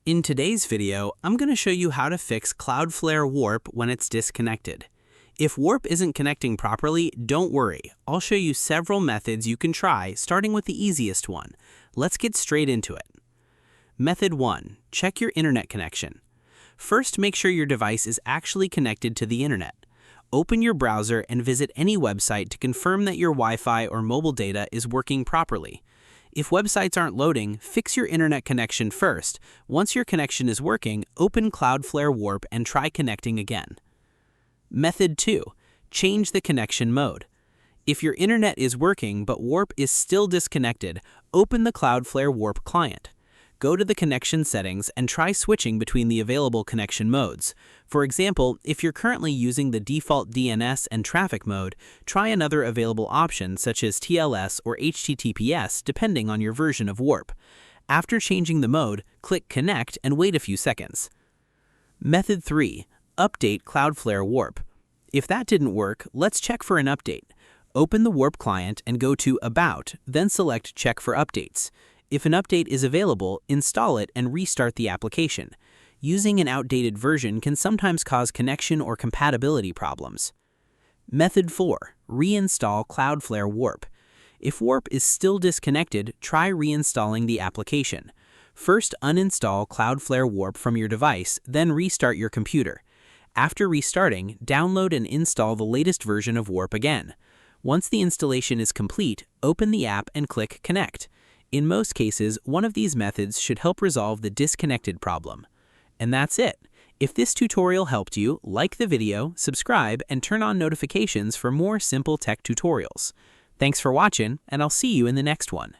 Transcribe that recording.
In today's video, I'm going to show you how to fix Cloudflare Warp when it's disconnected. If Warp isn't connecting properly, don't worry. I'll show you several methods you can try, starting with the easiest one. Let's get straight into it. Method 1. Check your internet connection. First, make sure your device is actually connected to the internet. Open your browser and visit any website to confirm that your Wi-Fi or mobile data is working properly. If websites aren't loading, fix your internet connection first. Once your connection is working, open Cloudflare Warp and try connecting again. Method 2. Change the connection mode. If your internet is working but Warp is still disconnected, open the Cloudflare Warp client. Go to the connection settings and try switching between the available connection modes. For example, if you're currently using the default DNS and traffic mode, try another available option such as TLS or HTTPS depending on your version of Warp. After changing the mode, click Connect and wait a few seconds. Method 3. Update Cloudflare Warp. If that didn't work, let's check for an update. Open the Warp client and go to About, then select Check for Updates. If an update is available, install it and restart the application. Using an outdated version can sometimes cause connection or compatibility problems. Method 4. Reinstall Cloudflare Warp. If Warp is still disconnected, try reinstalling the application. First, uninstall Cloudflare Warp from your device, then restart your computer. After restarting, download and install the latest version of Warp again. Once the installation is complete, open the app and click Connect. In most cases, one of these methods should help resolve the disconnected problem. And that's it. If this tutorial helped you, like the video, subscribe, and turn on notifications for more simple tech tutorials. Thanks for watching, and I'll see you in the next one.